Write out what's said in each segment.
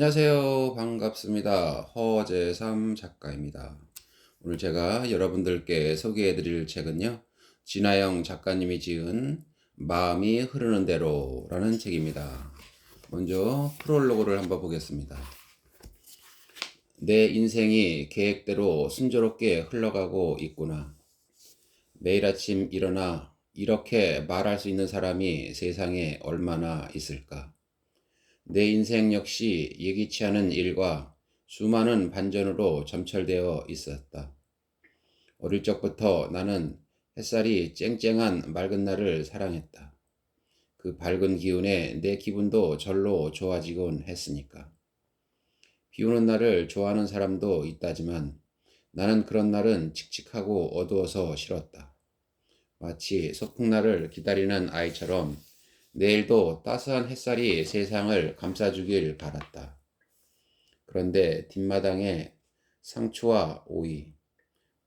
안녕하세요. 반갑습니다. 허재삼 작가입니다. 오늘 제가 여러분들께 소개해 드릴 책은요. 진아영 작가님이 지은 마음이 흐르는 대로라는 책입니다. 먼저 프롤로그를 한번 보겠습니다. 내 인생이 계획대로 순조롭게 흘러가고 있구나. 매일 아침 일어나 이렇게 말할 수 있는 사람이 세상에 얼마나 있을까? 내 인생 역시 예기치 않은 일과 수많은 반전으로 점철되어 있었다. 어릴 적부터 나는 햇살이 쨍쨍한 맑은 날을 사랑했다. 그 밝은 기운에 내 기분도 절로 좋아지곤 했으니까. 비 오는 날을 좋아하는 사람도 있다지만 나는 그런 날은 칙칙하고 어두워서 싫었다. 마치 소풍날을 기다리는 아이처럼 내일도 따스한 햇살이 세상을 감싸주길 바랐다. 그런데 뒷마당에 상추와 오이,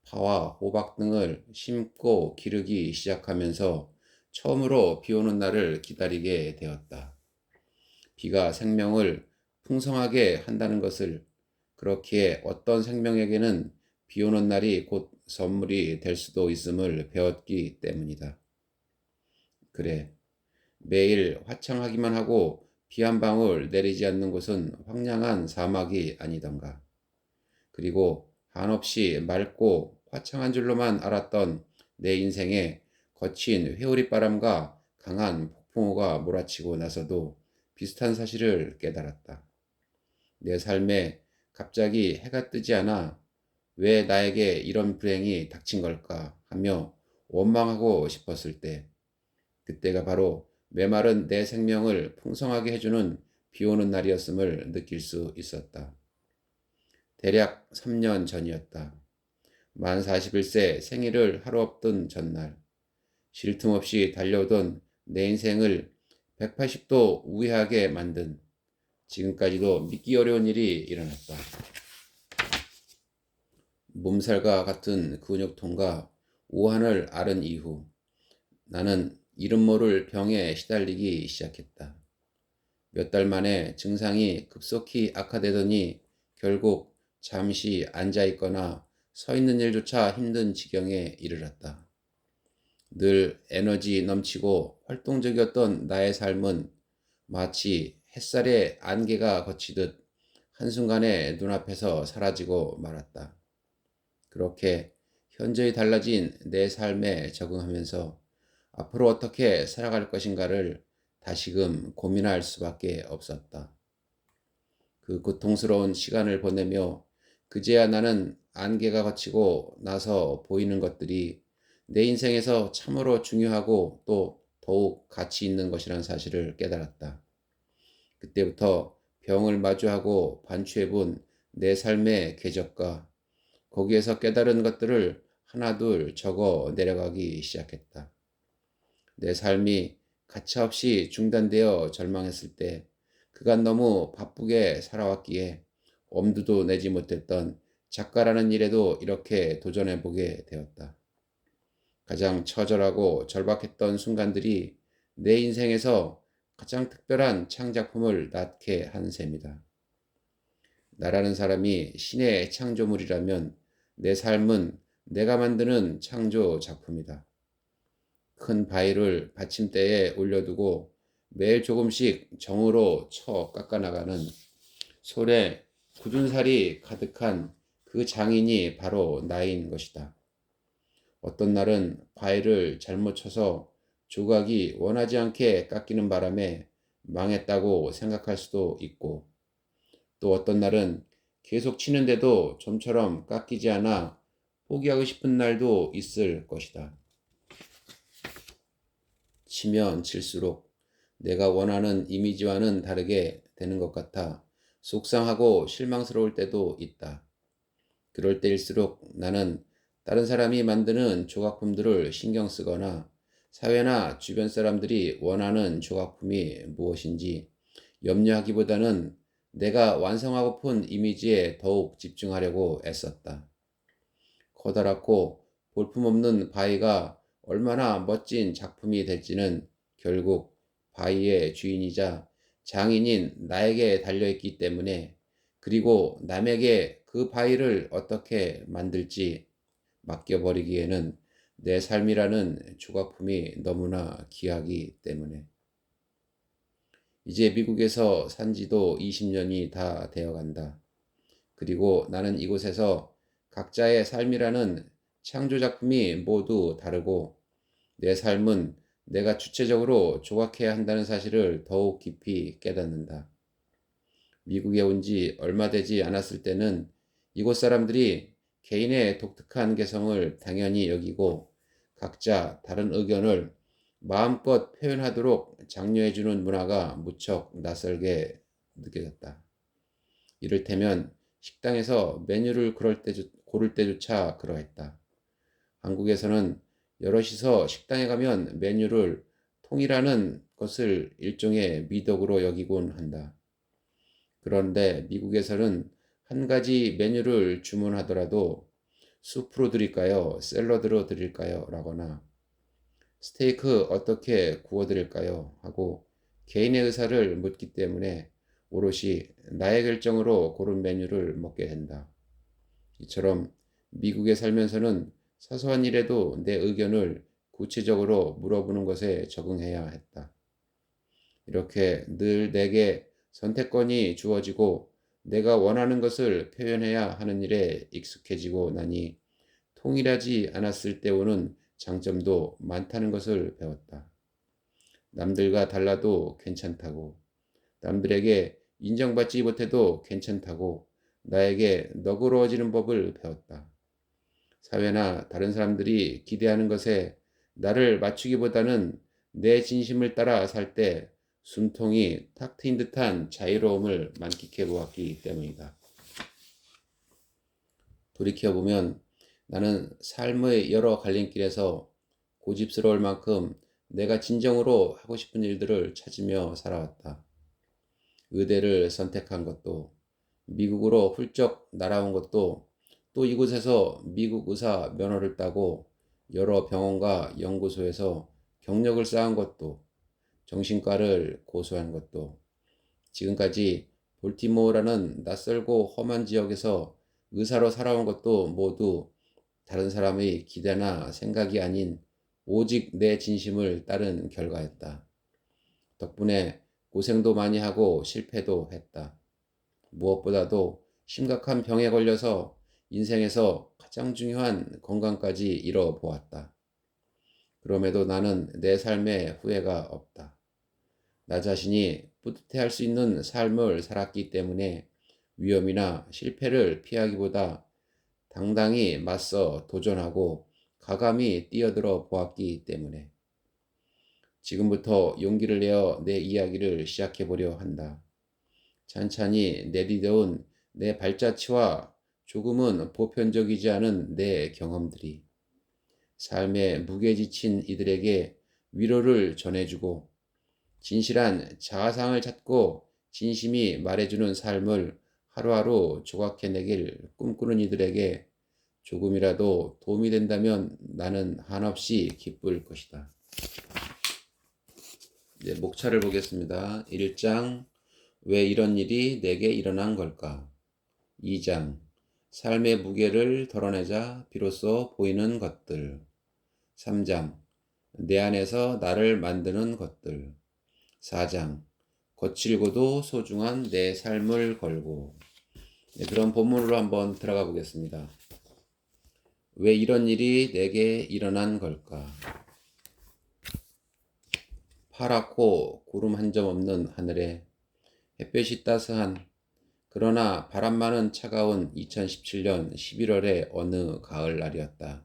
파와 호박 등을 심고 기르기 시작하면서 처음으로 비 오는 날을 기다리게 되었다. 비가 생명을 풍성하게 한다는 것을, 그렇기에 어떤 생명에게는 비 오는 날이 곧 선물이 될 수도 있음을 배웠기 때문이다. 그래, 매일 화창하기만 하고 비 한 방울 내리지 않는 곳은 황량한 사막이 아니던가. 그리고 한없이 맑고 화창한 줄로만 알았던 내 인생에 거친 회오리바람과 강한 폭풍우가 몰아치고 나서도 비슷한 사실을 깨달았다. 내 삶에 갑자기 해가 뜨지 않아 왜 나에게 이런 불행이 닥친 걸까 하며 원망하고 싶었을 때, 그때가 바로 메마른 내 생명을 풍성하게 해주는 비 오는 날이었음을 느낄 수 있었다. 대략 3년 전이었다. 만 41세 생일을 하루 앞둔 전날, 쉴 틈 없이 달려오던 내 인생을 180도 우회하게 만든, 지금까지도 믿기 어려운 일이 일어났다. 몸살과 같은 근육통과 오한을 앓은 이후 나는 이름 모를 병에 시달리기 시작했다. 몇 달 만에 증상이 급속히 악화되더니 결국 잠시 앉아 있거나 서 있는 일조차 힘든 지경에 이르렀다. 늘 에너지 넘치고 활동적이었던 나의 삶은 마치 햇살에 안개가 걷히듯 한순간에 눈앞에서 사라지고 말았다. 그렇게 현저히 달라진 내 삶에 적응하면서 앞으로 어떻게 살아갈 것인가를 다시금 고민할 수밖에 없었다. 그 고통스러운 시간을 보내며 그제야 나는 안개가 걷히고 나서 보이는 것들이 내 인생에서 참으로 중요하고 또 더욱 가치 있는 것이라는 사실을 깨달았다. 그때부터 병을 마주하고 반추해본 내 삶의 궤적과 거기에서 깨달은 것들을 하나둘 적어 내려가기 시작했다. 내 삶이 가차없이 중단되어 절망했을 때 그간 너무 바쁘게 살아왔기에 엄두도 내지 못했던 작가라는 일에도 이렇게 도전해보게 되었다. 가장 처절하고 절박했던 순간들이 내 인생에서 가장 특별한 창작품을 낳게 한 셈이다. 나라는 사람이 신의 창조물이라면 내 삶은 내가 만드는 창조 작품이다. 큰 바위를 받침대에 올려두고 매일 조금씩 정으로 쳐 깎아나가는 솔에 굳은 살이 가득한 그 장인이 바로 나인 것이다. 어떤 날은 바위를 잘못 쳐서 조각이 원하지 않게 깎이는 바람에 망했다고 생각할 수도 있고, 또 어떤 날은 계속 치는데도 좀처럼 깎이지 않아 포기하고 싶은 날도 있을 것이다. 치면 칠수록 내가 원하는 이미지와는 다르게 되는 것 같아 속상하고 실망스러울 때도 있다. 그럴 때일수록 나는 다른 사람이 만드는 조각품들을 신경 쓰거나 사회나 주변 사람들이 원하는 조각품이 무엇인지 염려하기보다는 내가 완성하고픈 이미지에 더욱 집중하려고 애썼다. 커다랗고 볼품없는 바위가 얼마나 멋진 작품이 될지는 결국 바위의 주인이자 장인인 나에게 달려있기 때문에, 그리고 남에게 그 바위를 어떻게 만들지 맡겨버리기에는 내 삶이라는 조각품이 너무나 귀하기 때문에. 이제 미국에서 산 지도 20년이 다 되어 간다. 그리고 나는 이곳에서 각자의 삶이라는 창조작품이 모두 다르고, 내 삶은 내가 주체적으로 조각해야 한다는 사실을 더욱 깊이 깨닫는다. 미국에 온 지 얼마 되지 않았을 때는 이곳 사람들이 개인의 독특한 개성을 당연히 여기고, 각자 다른 의견을 마음껏 표현하도록 장려해주는 문화가 무척 낯설게 느껴졌다. 이를테면 식당에서 메뉴를 고를 때조차 그러했다. 한국에서는 여럿이서 식당에 가면 메뉴를 통일하는 것을 일종의 미덕으로 여기곤 한다. 그런데 미국에서는 한 가지 메뉴를 주문하더라도 수프로 드릴까요? 샐러드로 드릴까요? 라거나 스테이크 어떻게 구워 드릴까요? 하고 개인의 의사를 묻기 때문에 오롯이 나의 결정으로 고른 메뉴를 먹게 된다. 이처럼 미국에 살면서는 사소한 일에도 내 의견을 구체적으로 물어보는 것에 적응해야 했다. 이렇게 늘 내게 선택권이 주어지고 내가 원하는 것을 표현해야 하는 일에 익숙해지고 나니 통일하지 않았을 때 오는 장점도 많다는 것을 배웠다. 남들과 달라도 괜찮다고, 남들에게 인정받지 못해도 괜찮다고 나에게 너그러워지는 법을 배웠다. 사회나 다른 사람들이 기대하는 것에 나를 맞추기보다는 내 진심을 따라 살 때 숨통이 탁 트인 듯한 자유로움을 만끽해 보았기 때문이다. 돌이켜보면 나는 삶의 여러 갈림길에서 고집스러울 만큼 내가 진정으로 하고 싶은 일들을 찾으며 살아왔다. 의대를 선택한 것도, 미국으로 훌쩍 날아온 것도, 또 이곳에서 미국 의사 면허를 따고 여러 병원과 연구소에서 경력을 쌓은 것도, 정신과를 고수한 것도, 지금까지 볼티모어라는 낯설고 험한 지역에서 의사로 살아온 것도 모두 다른 사람의 기대나 생각이 아닌 오직 내 진심을 따른 결과였다. 덕분에 고생도 많이 하고 실패도 했다. 무엇보다도 심각한 병에 걸려서 인생에서 가장 중요한 건강까지 잃어보았다. 그럼에도 나는 내 삶에 후회가 없다. 나 자신이 뿌듯해할 수 있는 삶을 살았기 때문에 위험이나 실패를 피하기보다 당당히 맞서 도전하고 과감히 뛰어들어 보았기 때문에 지금부터 용기를 내어 내 이야기를 시작해 보려 한다. 찬찬히 내디뎌온 내 발자취와 조금은 보편적이지 않은 내 경험들이 삶에 무게 지친 이들에게 위로를 전해주고 진실한 자아상을 찾고 진심이 말해주는 삶을 하루하루 조각해내길 꿈꾸는 이들에게 조금이라도 도움이 된다면 나는 한없이 기쁠 것이다. 네, 목차를 보겠습니다. 1장, 왜 이런 일이 내게 일어난 걸까? 2장, 삶의 무게를 덜어내자 비로소 보이는 것들. 3장, 내 안에서 나를 만드는 것들. 4장, 거칠고도 소중한 내 삶을 걸고. 네, 그런 본문으로 한번 들어가 보겠습니다. 왜 이런 일이 내게 일어난 걸까? 파랗고 구름 한 점 없는 하늘에 햇볕이 따스한, 그러나 바람 많은 차가운 2017년 11월의 어느 가을 날이었다.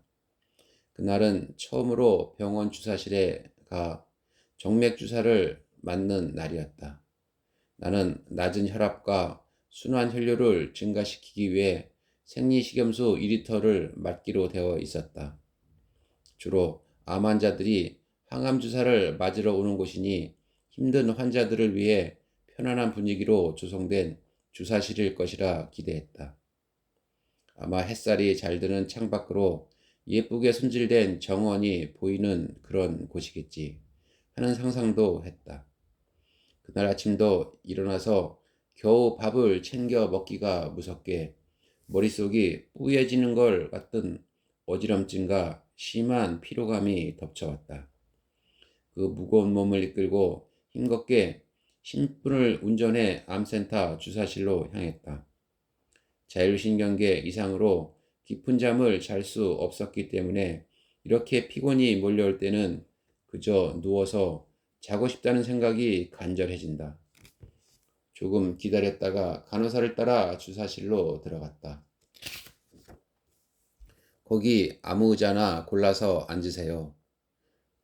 그날은 처음으로 병원 주사실에 가 정맥 주사를 맞는 날이었다. 나는 낮은 혈압과 순환 혈류를 증가시키기 위해 생리식염수 2리터를 맞기로 되어 있었다. 주로 암 환자들이 항암 주사를 맞으러 오는 곳이니 힘든 환자들을 위해 편안한 분위기로 조성된 주사실일 것이라 기대했다. 아마 햇살이 잘 드는 창밖으로 예쁘게 손질된 정원이 보이는 그런 곳이겠지 하는 상상도 했다. 그날 아침도 일어나서 겨우 밥을 챙겨 먹기가 무섭게 머릿속이 뿌얘지는 걸 같은 어지럼증과 심한 피로감이 덮쳐왔다. 그 무거운 몸을 이끌고 힘겹게 10분을 운전해 암센터 주사실로 향했다. 자율신경계 이상으로 깊은 잠을 잘 수 없었기 때문에 이렇게 피곤이 몰려올 때는 그저 누워서 자고 싶다는 생각이 간절해진다. 조금 기다렸다가 간호사를 따라 주사실로 들어갔다. 거기 아무 의자나 골라서 앉으세요.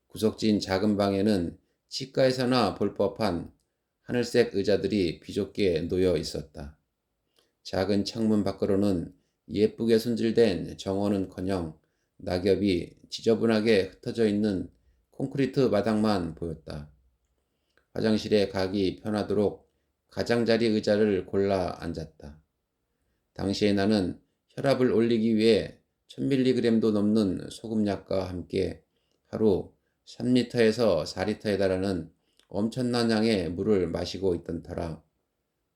구석진 작은 방에는 치과에서나 볼 법한 하늘색 의자들이 비좁게 놓여 있었다. 작은 창문 밖으로는 예쁘게 손질된 정원은커녕 낙엽이 지저분하게 흩어져 있는 콘크리트 마당만 보였다. 화장실에 가기 편하도록 가장자리 의자를 골라 앉았다. 당시에 나는 혈압을 올리기 위해 1000mg도 넘는 소금약과 함께 하루 3리터에서 4리터에 달하는 엄청난 양의 물을 마시고 있던 터라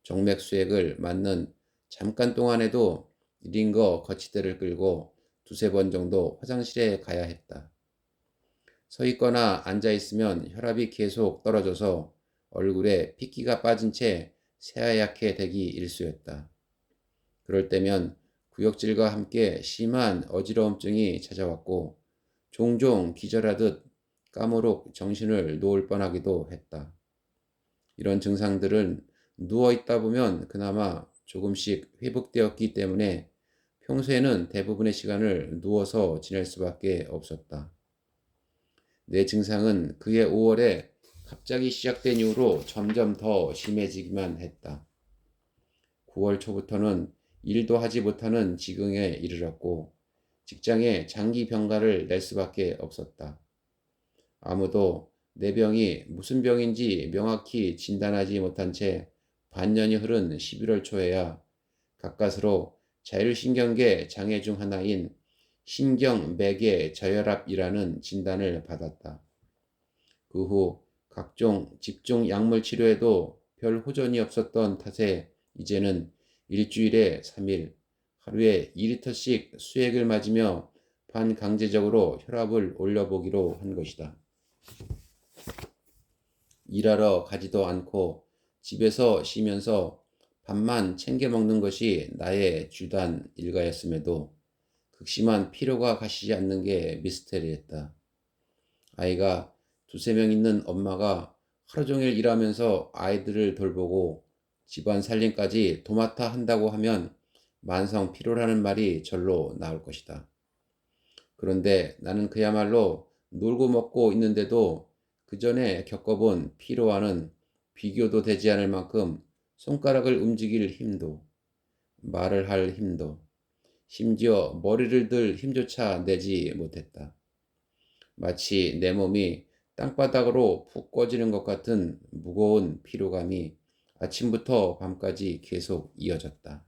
정맥수액을 맞는 잠깐 동안에도 링거 거치대를 끌고 두세 번 정도 화장실에 가야 했다. 서 있거나 앉아 있으면 혈압이 계속 떨어져서 얼굴에 핏기가 빠진 채 새하얗게 되기 일쑤였다. 그럴 때면 구역질과 함께 심한 어지러움증이 찾아왔고 종종 기절하듯 까무룩 정신을 놓을 뻔하기도 했다. 이런 증상들은 누워 있다 보면 그나마 조금씩 회복되었기 때문에 평소에는 대부분의 시간을 누워서 지낼 수밖에 없었다. 내 증상은 그해 5월에 갑자기 시작된 이후로 점점 더 심해지기만 했다. 9월 초부터는 일도 하지 못하는 지경에 이르렀고 직장에 장기 병가를 낼 수밖에 없었다. 아무도 내 병이 무슨 병인지 명확히 진단하지 못한 채 반년이 흐른 11월 초에야 가까스로 자율신경계 장애 중 하나인 신경매개 저혈압이라는 진단을 받았다. 그 후 각종 집중 약물 치료에도 별 호전이 없었던 탓에 이제는 일주일에 3일, 하루에 2리터씩 수액을 맞으며 반강제적으로 혈압을 올려보기로 한 것이다. 일하러 가지도 않고 집에서 쉬면서 밥만 챙겨 먹는 것이 나의 주단 일과였음에도 극심한 피로가 가시지 않는 게 미스테리했다. 아이가 두세 명 있는 엄마가 하루 종일 일하면서 아이들을 돌보고 집안 살림까지 도맡아 한다고 하면 만성 피로라는 말이 절로 나올 것이다. 그런데 나는 그야말로 놀고 먹고 있는데도 그 전에 겪어본 피로와는 비교도 되지 않을 만큼 손가락을 움직일 힘도, 말을 할 힘도, 심지어 머리를 들 힘조차 내지 못했다. 마치 내 몸이 땅바닥으로 푹 꺼지는 것 같은 무거운 피로감이 아침부터 밤까지 계속 이어졌다.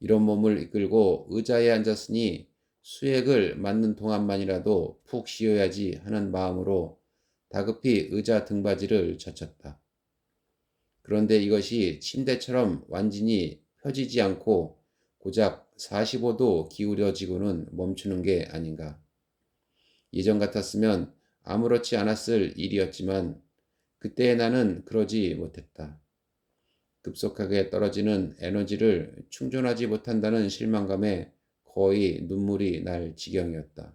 이런 몸을 이끌고 의자에 앉았으니 수액을 맞는 동안만이라도 푹 쉬어야지 하는 마음으로 다급히 의자 등받이를 젖혔다. 그런데 이것이 침대처럼 완전히 펴지지 않고 고작 45도 기울여지고는 멈추는 게 아닌가. 예전 같았으면 아무렇지 않았을 일이었지만 그때의 나는 그러지 못했다. 급속하게 떨어지는 에너지를 충전하지 못한다는 실망감에 거의 눈물이 날 지경이었다.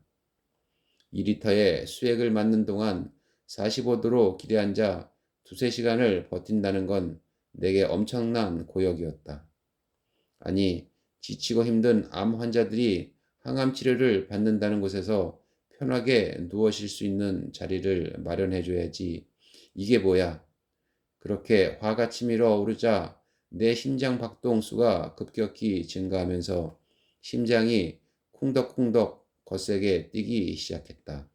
2리터의 수액을 맞는 동안 45도로 기대앉아 두세 시간을 버틴다는 건 내게 엄청난 고역이었다. 아니, 지치고 힘든 암 환자들이 항암 치료를 받는다는 곳에서 편하게 누워 쉴 수 있는 자리를 마련해줘야지. 이게 뭐야? 그렇게 화가 치밀어 오르자 내 심장 박동수가 급격히 증가하면서 심장이 쿵덕쿵덕 거세게 뛰기 시작했다.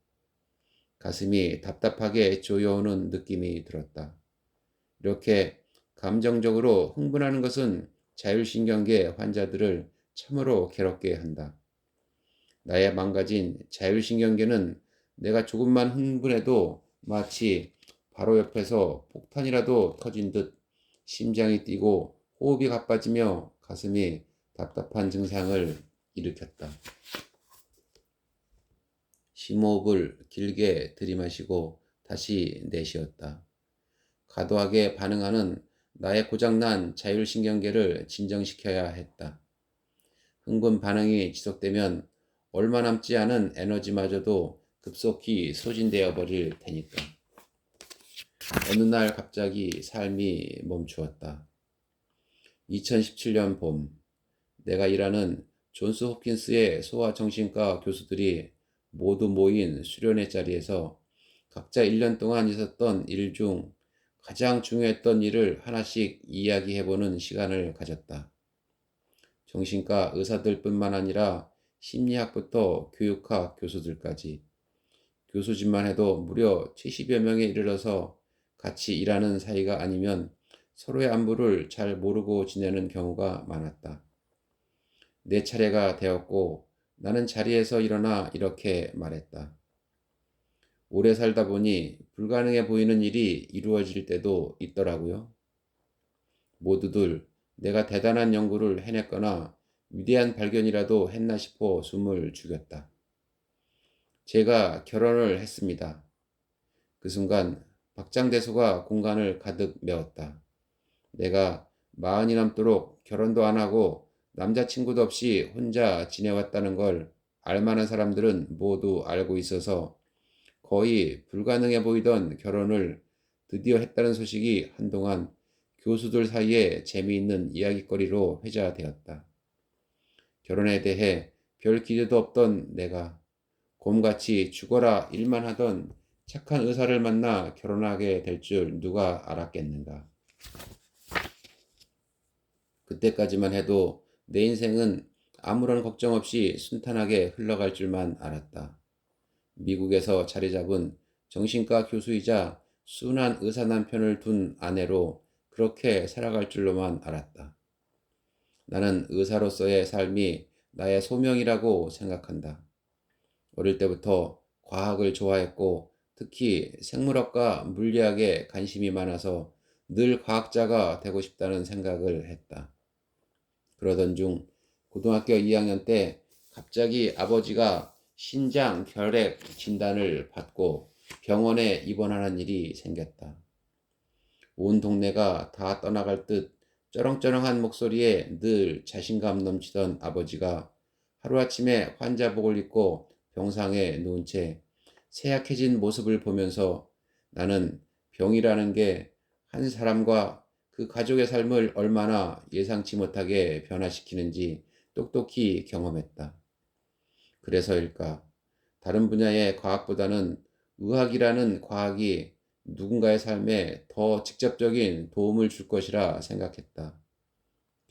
가슴이 답답하게 조여오는 느낌이 들었다. 이렇게 감정적으로 흥분하는 것은 자율신경계 환자들을 참으로 괴롭게 한다. 나의 망가진 자율신경계는 내가 조금만 흥분해도 마치 바로 옆에서 폭탄이라도 터진 듯 심장이 뛰고 호흡이 가빠지며 가슴이 답답한 증상을 일으켰다. 심호흡을 길게 들이마시고 다시 내쉬었다. 과도하게 반응하는 나의 고장난 자율신경계를 진정시켜야 했다. 흥분 반응이 지속되면 얼마 남지 않은 에너지마저도 급속히 소진되어 버릴 테니까. 어느 날 갑자기 삶이 멈추었다. 2017년 봄, 내가 일하는 존스 홉킨스의 소아정신과 교수들이 모두 모인 수련회 자리에서 각자 1년 동안 있었던 일 중 가장 중요했던 일을 하나씩 이야기해보는 시간을 가졌다. 정신과 의사들뿐만 아니라 심리학부터 교육학 교수들까지 교수진만 해도 무려 70여 명에 이르러서 같이 일하는 사이가 아니면 서로의 안부를 잘 모르고 지내는 경우가 많았다. 내 차례가 되었고 나는 자리에서 일어나 이렇게 말했다. 오래 살다 보니 불가능해 보이는 일이 이루어질 때도 있더라고요. 모두들 내가 대단한 연구를 해냈거나 위대한 발견이라도 했나 싶어 숨을 죽였다. 제가 결혼을 했습니다. 그 순간 박장대소가 공간을 가득 메웠다. 내가 40이 넘도록 결혼도 안 하고 남자친구도 없이 혼자 지내왔다는 걸 알만한 사람들은 모두 알고 있어서 거의 불가능해 보이던 결혼을 드디어 했다는 소식이 한동안 교수들 사이에 재미있는 이야기거리로 회자되었다. 결혼에 대해 별 기대도 없던 내가 곰같이 죽어라 일만 하던 착한 의사를 만나 결혼하게 될 줄 누가 알았겠는가. 그때까지만 해도 내 인생은 아무런 걱정 없이 순탄하게 흘러갈 줄만 알았다. 미국에서 자리 잡은 정신과 교수이자 순한 의사 남편을 둔 아내로 그렇게 살아갈 줄로만 알았다. 나는 의사로서의 삶이 나의 소명이라고 생각한다. 어릴 때부터 과학을 좋아했고 특히 생물학과 물리학에 관심이 많아서 늘 과학자가 되고 싶다는 생각을 했다. 그러던 중 고등학교 2학년 때 갑자기 아버지가 신장 결핵 진단을 받고 병원에 입원하는 일이 생겼다. 온 동네가 다 떠나갈 듯 쩌렁쩌렁한 목소리에 늘 자신감 넘치던 아버지가 하루아침에 환자복을 입고 병상에 누운 채 쇠약해진 모습을 보면서 나는 병이라는 게 한 사람과 그 가족의 삶을 얼마나 예상치 못하게 변화시키는지 똑똑히 경험했다. 그래서일까? 다른 분야의 과학보다는 의학이라는 과학이 누군가의 삶에 더 직접적인 도움을 줄 것이라 생각했다.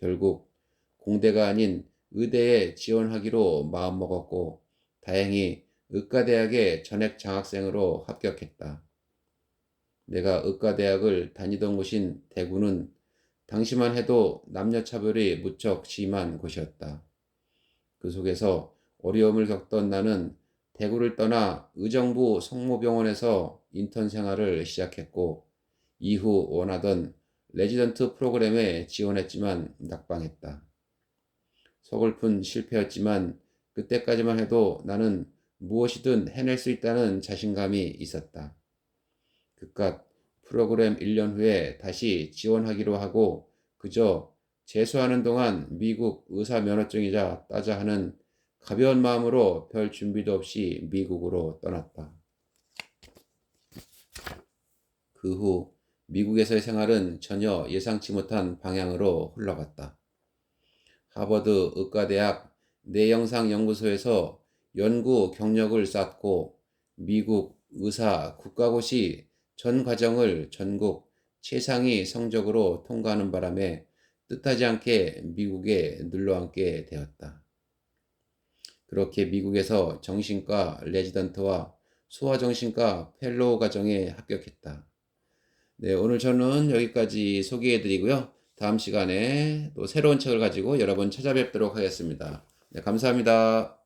결국 공대가 아닌 의대에 지원하기로 마음먹었고 다행히 의과대학에 전액 장학생으로 합격했다. 내가 의과대학을 다니던 곳인 대구는 당시만 해도 남녀차별이 무척 심한 곳이었다. 그 속에서 어려움을 겪던 나는 대구를 떠나 의정부 성모병원에서 인턴 생활을 시작했고 이후 원하던 레지던트 프로그램에 지원했지만 낙방했다. 서글픈 실패였지만 그때까지만 해도 나는 무엇이든 해낼 수 있다는 자신감이 있었다. 그깟 프로그램 1년 후에 다시 지원하기로 하고 그저 재수하는 동안 미국 의사 면허증이자 따자 하는 가벼운 마음으로 별 준비도 없이 미국으로 떠났다. 그 후 미국에서의 생활은 전혀 예상치 못한 방향으로 흘러갔다. 하버드 의과대학 뇌영상연구소에서 연구 경력을 쌓고 미국 의사 국가고시 전 과정을 전국 최상위 성적으로 통과하는 바람에 뜻하지 않게 미국에 눌러앉게 되었다. 그렇게 미국에서 정신과 레지던트와 소아정신과 펠로우 과정에 합격했다. 네, 오늘 저는 여기까지 소개해드리고요. 다음 시간에 또 새로운 책을 가지고 여러분 찾아뵙도록 하겠습니다. 네, 감사합니다.